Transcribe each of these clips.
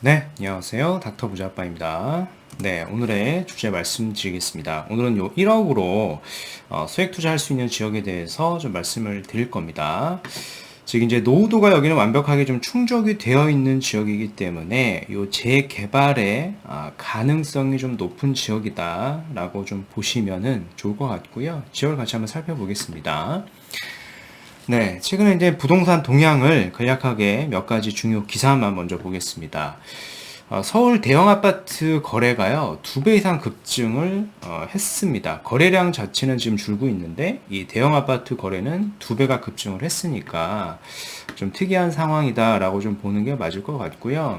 네, 안녕하세요. 닥터 부자빠입니다. 네, 오늘의 주제 말씀드리겠습니다. 오늘은 요 1억으로 소액 투자할 수 있는 지역에 대해서 좀 말씀을 드릴 겁니다. 즉 이제 노후도가 여기는 완벽하게 좀 충족이 되어 있는 지역이기 때문에 요 재개발의 가능성이 좀 높은 지역이다라고 좀 보시면은 좋을 것 같고요. 지역을 같이 한번 살펴보겠습니다. 네, 최근에 이제 부동산 동향을 간략하게 몇 가지 중요 기사만 먼저 보겠습니다. 서울 대형 아파트 거래가요, 2배 이상 급증을 했습니다. 거래량 자체는 지금 줄고 있는데, 이 대형 아파트 거래는 2배가 급증을 했으니까 좀 특이한 상황이다라고 좀 보는 게 맞을 것 같고요.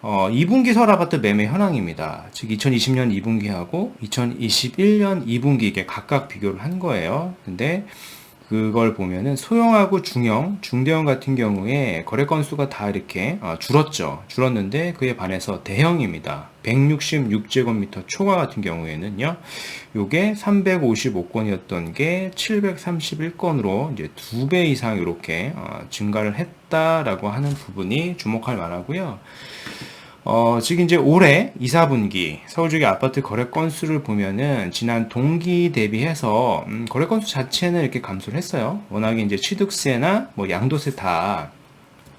2분기 서울 아파트 매매 현황입니다. 즉 2020년 2분기하고 2021년 2분기 이게 각각 비교를 한 거예요. 근데 그걸 보면은 소형하고 중형, 중대형 같은 경우에 거래 건수가 다 이렇게 줄었죠. 줄었는데 그에 반해서 대형입니다. 166제곱미터 초과 같은 경우에는요, 요게 355건이었던 게 731건으로 이제 2배 이상 이렇게 증가를 했다라고 하는 부분이 주목할 만하고요. 즉 이제 올해 2, 4분기 서울 지역의 아파트 거래 건수를 보면은 지난 동기 대비해서 거래 건수 자체는 이렇게 감소를 했어요. 워낙에 이제 취득세나 뭐 양도세 다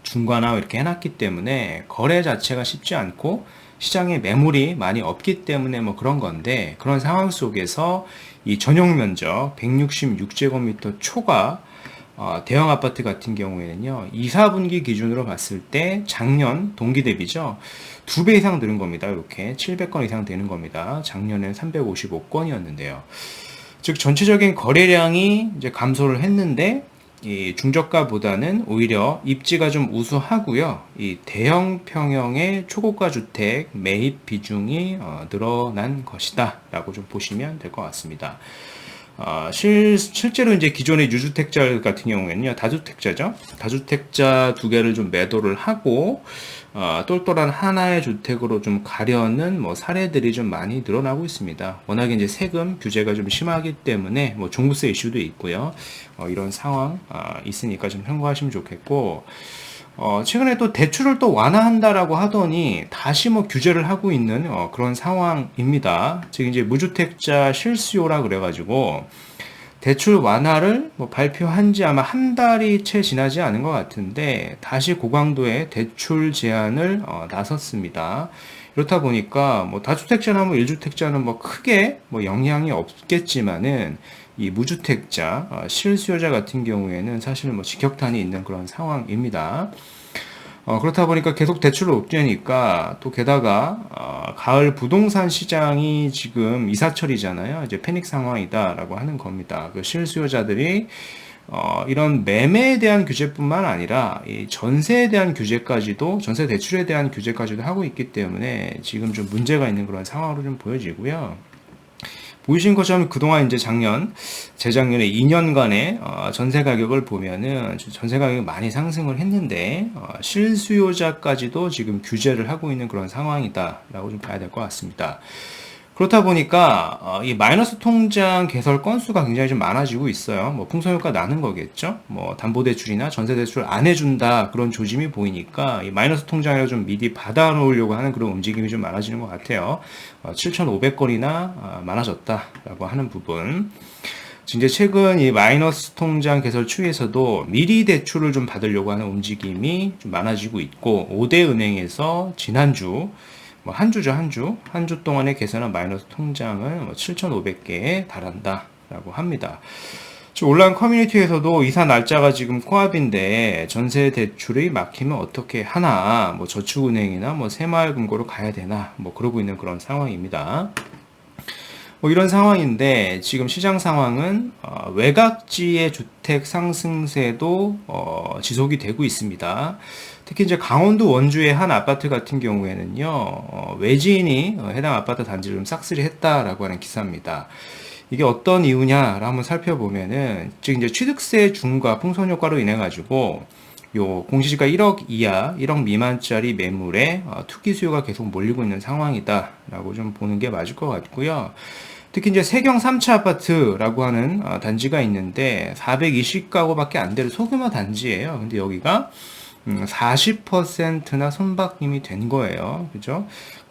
중과나 이렇게 해놨기 때문에 거래 자체가 쉽지 않고 시장에 매물이 많이 없기 때문에 뭐 그런 건데, 그런 상황 속에서 이 전용 면적 166제곱미터 초과 대형 아파트 같은 경우에는요, 2, 4분기 기준으로 봤을 때 작년 동기 대비죠. 2배 이상 늘은 겁니다. 이렇게 700건 이상 되는 겁니다. 작년엔 355건이었는데요. 즉 전체적인 거래량이 이제 감소를 했는데 이 중저가보다는 오히려 입지가 좀 우수하고요. 이 대형 평형의 초고가 주택 매입 비중이 늘어난 것이다라고 좀 보시면 될 것 같습니다. 실제로 이제 기존의 유주택자 같은 경우에는요, 다주택자죠. 다주택자 2개를 좀 매도를 하고, 똘똘한 하나의 주택으로 좀 가려는 뭐 사례들이 좀 많이 늘어나고 있습니다. 워낙에 이제 세금 규제가 좀 심하기 때문에 뭐 종부세 이슈도 있고요. 이런 상황, 있으니까 좀 참고하시면 좋겠고, 최근에 또 대출을 또 완화한다라고 하더니 다시 뭐 규제를 하고 있는 그런 상황입니다. 즉 이제 무주택자 실수요라 그래가지고 대출 완화를 뭐 발표한 지 아마 한 달이 채 지나지 않은 것 같은데 다시 고강도의 대출 제한을 나섰습니다. 이렇다 보니까 뭐 다주택자나 뭐 1주택자는 뭐 크게 뭐 영향이 없겠지만은 이 무주택자, 실수요자 같은 경우에는 사실 뭐 직격탄이 있는 그런 상황입니다. 그렇다 보니까 계속 대출을 못 되니까 또 게다가 가을 부동산 시장이 지금 이사철이잖아요. 이제 패닉 상황이다라고 하는 겁니다. 그 실수요자들이 이런 매매에 대한 규제뿐만 아니라 이 전세에 대한 규제까지도, 전세 대출에 대한 규제까지도 하고 있기 때문에 지금 좀 문제가 있는 그런 상황으로 좀 보여지고요. 보이신 것처럼 그동안 이제 재작년에 2년간의 전세 가격을 보면은 전세 가격이 많이 상승을 했는데 실수요자까지도 지금 규제를 하고 있는 그런 상황이다라고 좀 봐야 될 것 같습니다. 그렇다 보니까 이 마이너스 통장 개설 건수가 굉장히 좀 많아지고 있어요. 뭐 풍선효과 나는 거겠죠. 뭐 담보대출이나 전세대출 안 해준다 그런 조짐이 보이니까 이 마이너스 통장을 좀 미리 받아놓으려고 하는 그런 움직임이 좀 많아지는 것 같아요. 7,500건이나 많아졌다라고 하는 부분. 이제 최근 이 마이너스 통장 개설 추이에서도 미리 대출을 좀 받으려고 하는 움직임이 좀 많아지고 있고, 5대 은행에서 지난주 뭐 한 주죠, 한 주 동안에 개설한 마이너스 통장을 뭐 7,500개에 달한다라고 합니다. 온라인 커뮤니티에서도 이사 날짜가 지금 코앞인데 전세 대출이 막히면 어떻게 하나, 뭐 저축은행이나 뭐 새마을금고로 가야 되나, 뭐 그러고 있는 그런 상황입니다. 뭐 이런 상황인데 지금 시장 상황은 외곽지의 주택 상승세도 지속이 되고 있습니다. 특히 이제 강원도 원주의 한 아파트 같은 경우에는요, 외지인이 해당 아파트 단지를 좀 싹쓸이 했다라고 하는 기사입니다. 이게 어떤 이유냐를 한번 살펴보면은, 즉 이제 취득세 중과 풍선 효과로 인해 가지고 요 공시지가 1억 이하, 1억 미만짜리 매물에 투기 수요가 계속 몰리고 있는 상황이다라고 좀 보는 게 맞을 것 같고요. 특히 이제 세경 3차 아파트라고 하는 단지가 있는데 420가구밖에 안 되는 소규모 단지예요. 근데 여기가 40%나 손바뀜이 된 거예요. 그죠?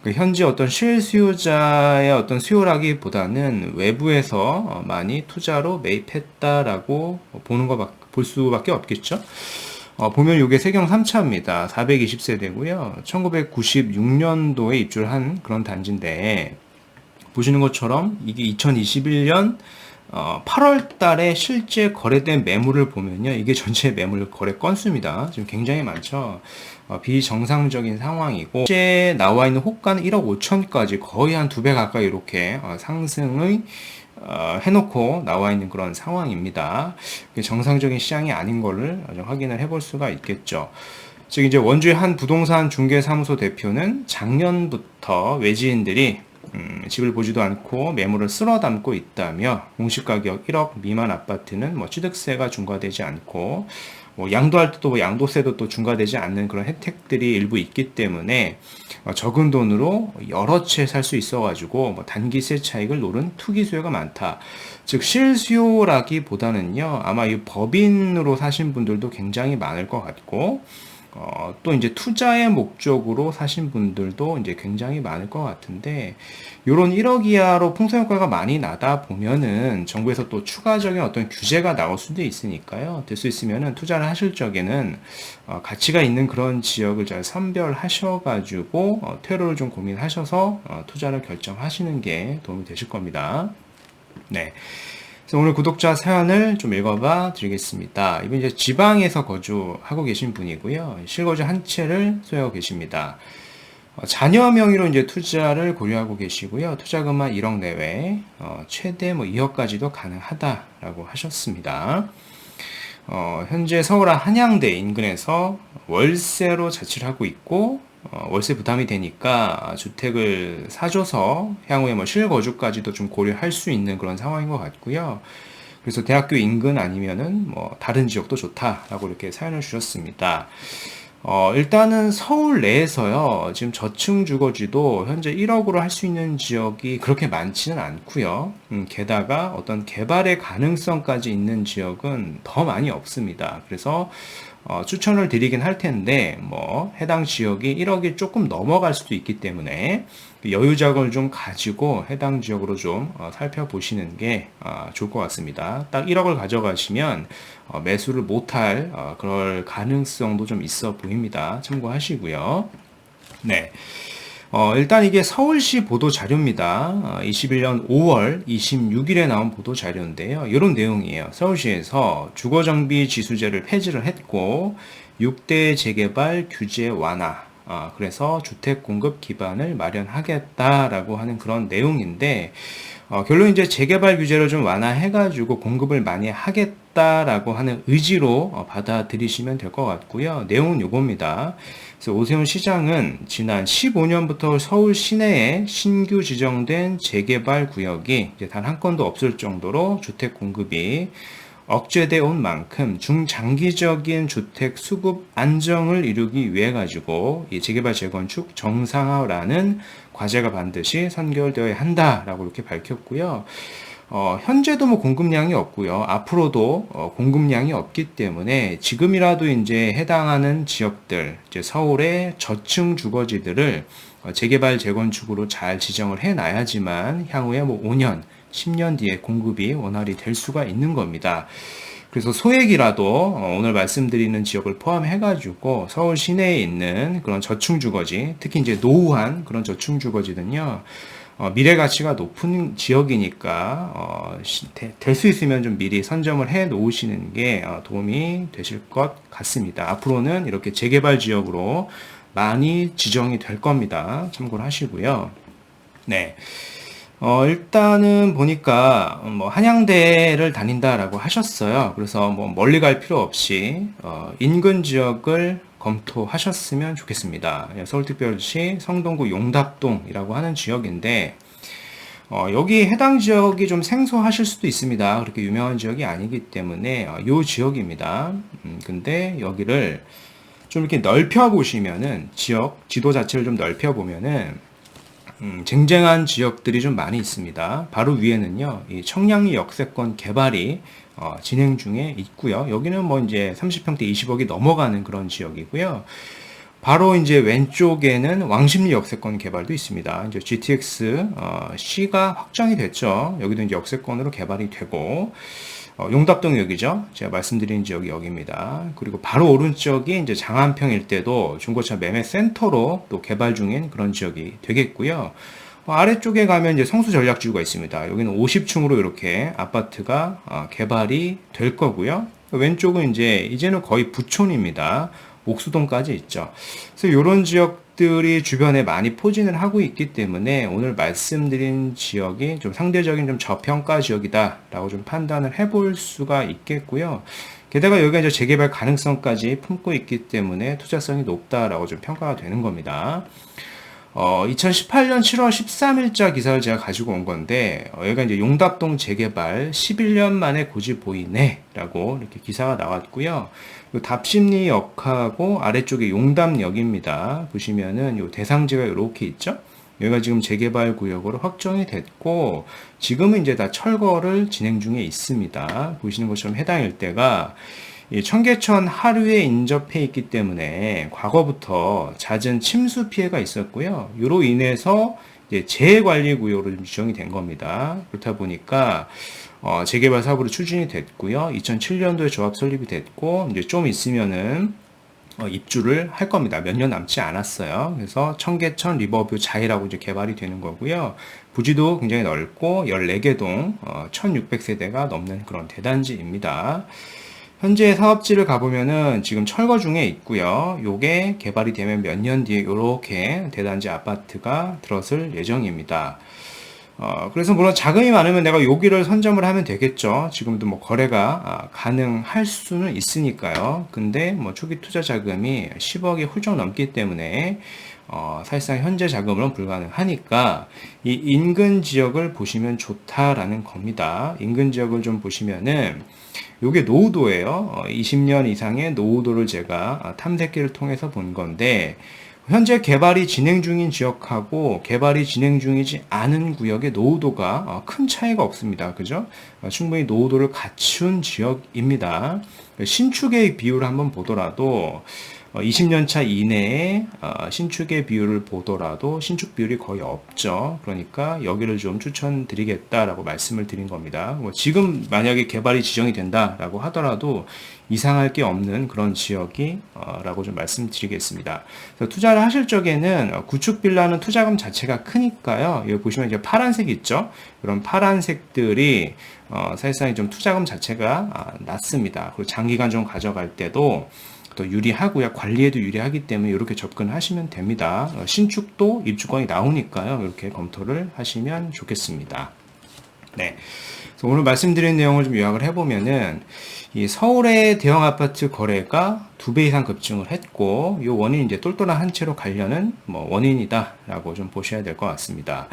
현재 어떤 실수요자의 어떤 수요라기보다는 외부에서 많이 투자로 매입했다라고 볼 수밖에 없겠죠. 보면 이게 세경 3차입니다. 420세대고요. 1996년도에 입주를 한 그런 단지인데, 보시는 것처럼 이게 2021년 8월 달에 실제 거래된 매물을 보면요. 이게 전체 매물 거래 건수입니다. 지금 굉장히 많죠. 비정상적인 상황이고, 실제 나와 있는 호가는 1억 5천까지 거의 한 2배 가까이 이렇게 상승을 해놓고 나와 있는 그런 상황입니다. 정상적인 시장이 아닌 거를 확인을 해볼 수가 있겠죠. 즉 이제 원주의 한 부동산 중개사무소 대표는 작년부터 외지인들이 집을 보지도 않고 매물을 쓸어 담고 있다며, 공시가격 1억 미만 아파트는 취득세가 중과되지 않고 양도할 때도 양도세도 또 중과되지 않는 그런 혜택들이 일부 있기 때문에 적은 돈으로 여러 채 살 수 있어가지고 단기세 차익을 노린 투기 수요가 많다. 즉 실수요라기보다는요, 아마 이 법인으로 사신 분들도 굉장히 많을 것 같고, 또 이제 투자의 목적으로 사신 분들도 이제 굉장히 많을 것 같은데, 요런 1억 이하로 풍선효과가 많이 나다 보면은 정부에서 또 추가적인 어떤 규제가 나올 수도 있으니까요. 될 수 있으면은 투자를 하실 적에는 가치가 있는 그런 지역을 잘 선별하셔가지고 퇴로를 좀 고민하셔서 투자를 결정하시는 게 도움이 되실 겁니다. 네. 그래서 오늘 구독자 사연을 좀 읽어봐 드리겠습니다. 이분 이제 지방에서 거주하고 계신 분이고요. 실거주 한 채를 소유하고 계십니다. 자녀 명의로 이제 투자를 고려하고 계시고요. 투자금만 1억 내외, 최대 2억까지도 가능하다라고 하셨습니다. 현재 서울 한양대 인근에서 월세로 자취를 하고 있고, 월세 부담이 되니까 주택을 사줘서 향후에 실거주까지도 좀 고려할 수 있는 그런 상황인 것 같고요. 그래서 대학교 인근 아니면은 다른 지역도 좋다라고 이렇게 사연을 주셨습니다. 일단은 서울 내에서요, 지금 저층 주거지도 현재 1억으로 할 수 있는 지역이 그렇게 많지는 않고요. 게다가 어떤 개발의 가능성까지 있는 지역은 더 많이 없습니다. 그래서 추천을 드리긴 할 텐데, 해당 지역이 1억이 조금 넘어갈 수도 있기 때문에 여유자금을 좀 가지고 해당 지역으로 좀 살펴보시는 게 좋을 것 같습니다. 딱 1억을 가져가시면 매수를 못할 그럴 가능성도 좀 있어 보입니다. 참고하시고요. 네. 일단 이게 서울시 보도 자료입니다. 21년 5월 26일에 나온 보도 자료인데요. 이런 내용이에요. 서울시에서 주거정비 지수제를 폐지를 했고 6대 재개발 규제 완화, 그래서 주택 공급 기반을 마련하겠다라고 하는 그런 내용인데, 결론 이제 재개발 규제를 좀 완화해가지고 공급을 많이 하겠다라고 하는 의지로 받아들이시면 될 것 같고요. 내용은 요겁니다. 그래서 오세훈 시장은 지난 15년부터 서울 시내에 신규 지정된 재개발 구역이 단 한 건도 없을 정도로 주택 공급이 억제돼 온 만큼 중장기적인 주택 수급 안정을 이루기 위해 가지고 이 재개발 재건축 정상화라는 과제가 반드시 선결되어야 한다라고 이렇게 밝혔고요. 현재도 공급량이 없고요. 앞으로도 공급량이 없기 때문에 지금이라도 이제 해당하는 지역들, 이제 서울의 저층 주거지들을 재개발 재건축으로 잘 지정을 해놔야지만 향후에 5년, 10년 뒤에 공급이 원활히 될 수가 있는 겁니다. 그래서 소액이라도 오늘 말씀드리는 지역을 포함해가지고 서울 시내에 있는 그런 저층 주거지, 특히 이제 노후한 그런 저층 주거지는요, 미래 가치가 높은 지역이니까 될 수 있으면 좀 미리 선점을 해 놓으시는 게 도움이 되실 것 같습니다. 앞으로는 이렇게 재개발 지역으로 많이 지정이 될 겁니다. 참고를 하시고요. 네. 일단은 보니까 한양대를 다닌다라고 하셨어요. 그래서 멀리 갈 필요 없이 인근 지역을 검토하셨으면 좋겠습니다. 서울특별시 성동구 용답동이라고 하는 지역인데, 여기 해당 지역이 좀 생소하실 수도 있습니다. 그렇게 유명한 지역이 아니기 때문에 요 지역입니다. 근데 여기를 좀 이렇게 넓혀 보시면은, 지역 지도 자체를 좀 넓혀 보면은 쟁쟁한 지역들이 좀 많이 있습니다. 바로 위에는요, 이 청량리 역세권 개발이 진행 중에 있고요. 여기는 뭐 이제 30평대 20억이 넘어가는 그런 지역이고요. 바로 이제 왼쪽에는 왕십리 역세권 개발도 있습니다. 이제 GTX C가 확정이 됐죠. 여기도 이제 역세권으로 개발이 되고, 용답동역이죠. 제가 말씀드린 지역이 여기입니다. 그리고 바로 오른쪽이 이제 장안평 일대도 중고차 매매 센터로 또 개발 중인 그런 지역이 되겠고요. 아래쪽에 가면 이제 성수 전략지구가 있습니다. 여기는 50층으로 이렇게 아파트가 개발이 될 거고요. 왼쪽은 이제는 거의 부촌입니다. 옥수동까지 있죠. 그래서 이런 지역들이 주변에 많이 포진을 하고 있기 때문에 오늘 말씀드린 지역이 좀 상대적인 좀 저평가 지역이다라고 좀 판단을 해볼 수가 있겠고요. 게다가 여기가 이제 재개발 가능성까지 품고 있기 때문에 투자성이 높다라고 좀 평가가 되는 겁니다. 2018년 7월 13일자 기사를 제가 가지고 온 건데, 여기가 이제 용답동 재개발 11년 만에 고지 보이네라고 이렇게 기사가 나왔고요. 답심리역하고 아래쪽에 용담역입니다. 보시면은 요 대상지가 이렇게 있죠? 여기가 지금 재개발 구역으로 확정이 됐고, 지금은 이제 다 철거를 진행 중에 있습니다. 보시는 것처럼 해당 일대가 이 청계천 하류에 인접해 있기 때문에 과거부터 잦은 침수 피해가 있었고요. 이로 인해서 이제 재관리구역으로 지정이 된 겁니다. 그렇다 보니까 재개발 사업으로 추진이 됐고요. 2007년도에 조합 설립이 됐고, 이제 좀 있으면은 입주를 할 겁니다. 몇 년 남지 않았어요. 그래서 청계천 리버뷰 자이라고 이제 개발이 되는 거고요. 부지도 굉장히 넓고 14개 동 1600세대가 넘는 그런 대단지입니다. 현재 사업지를 가보면은 지금 철거 중에 있고요. 요게 개발이 되면 몇 년 뒤에 이렇게 대단지 아파트가 들어설 예정입니다. 그래서 물론 자금이 많으면 내가 여기를 선점을 하면 되겠죠. 지금도 뭐 거래가 가능할 수는 있으니까요. 근데 뭐 초기 투자 자금이 10억이 훌쩍 넘기 때문에 사실상 현재 자금으로는 불가능하니까 이 인근 지역을 보시면 좋다라는 겁니다. 인근 지역을 좀 보시면은 요게 노후도예요. 20년 이상의 노후도를 제가 탐색기를 통해서 본 건데, 현재 개발이 진행 중인 지역하고 개발이 진행 중이지 않은 구역의 노후도가 큰 차이가 없습니다. 그죠? 충분히 노후도를 갖춘 지역입니다. 신축의 비율을 한번 보더라도 20년 차 이내에 신축의 비율을 보더라도 신축 비율이 거의 없죠. 그러니까 여기를 좀 추천드리겠다라고 말씀을 드린 겁니다. 지금 만약에 개발이 지정이 된다라고 하더라도 이상할 게 없는 그런 지역이 라고 좀 말씀드리겠습니다. 투자를 하실 적에는 구축 빌라는 투자금 자체가 크니까요. 여기 보시면 이제 파란색 있죠. 그런 파란색들이 사실상 좀 투자금 자체가 낮습니다. 그리고 장기간 좀 가져갈 때도 또 유리하고요. 관리에도 유리하기 때문에 이렇게 접근하시면 됩니다. 신축도 입주권이 나오니까요. 이렇게 검토를 하시면 좋겠습니다. 네. 그래서 오늘 말씀드린 내용을 좀 요약을 해보면은 이 서울의 대형 아파트 거래가 2배 이상 급증을 했고, 이 원인이 이제 똘똘한 한 채로 가려는 뭐 원인이다라고 좀 보셔야 될 것 같습니다.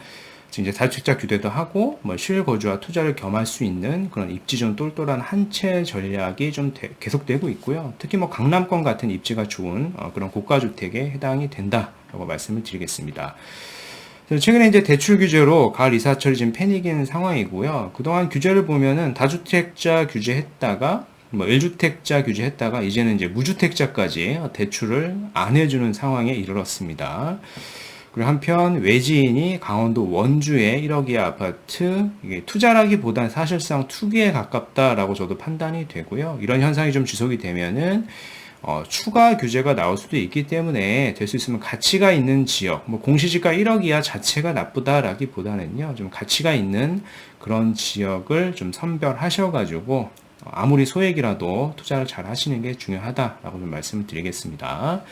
이제 다주택자 규제도 하고 뭐 실거주와 투자를 겸할 수 있는 그런 입지 좀 똘똘한 한 채 전략이 좀 계속되고 있고요. 특히 뭐 강남권 같은 입지가 좋은 그런 고가 주택에 해당이 된다라고 말씀을 드리겠습니다. 최근에 이제 대출 규제로 가을 이사철이 지금 패닉인 상황이고요. 그동안 규제를 보면은 다주택자 규제했다가 뭐 1주택자 규제했다가 이제는 이제 무주택자까지 대출을 안 해주는 상황에 이르렀습니다. 그리고 한편 외지인이 강원도 원주의 1억 이하 아파트, 이게 투자라기보단 사실상 투기에 가깝다라고 저도 판단이 되고요. 이런 현상이 좀 지속이 되면은 추가 규제가 나올 수도 있기 때문에 될 수 있으면 가치가 있는 지역, 뭐 공시지가 1억 이하 자체가 나쁘다라기보다는요, 좀 가치가 있는 그런 지역을 좀 선별하셔가지고 아무리 소액이라도 투자를 잘 하시는 게 중요하다라고 좀 말씀을 드리겠습니다.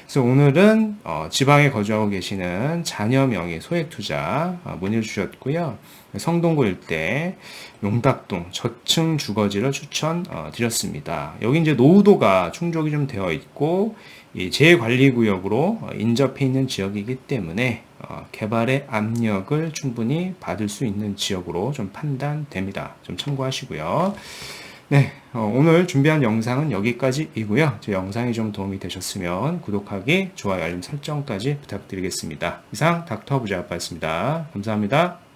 그래서 오늘은 지방에 거주하고 계시는 자녀 명의 소액 투자 문의를 주셨고요. 성동구 일대 용답동 저층 주거지를 추천드렸습니다. 여기 이제 노후도가 충족이 좀 되어 있고 이 재관리구역으로 인접해 있는 지역이기 때문에 개발의 압력을 충분히 받을 수 있는 지역으로 좀 판단됩니다. 좀 참고하시고요. 네, 오늘 준비한 영상은 여기까지이고요. 제 영상이 좀 도움이 되셨으면 구독하기, 좋아요, 알림 설정까지 부탁드리겠습니다. 이상 닥터 부자아빠였습니다. 감사합니다.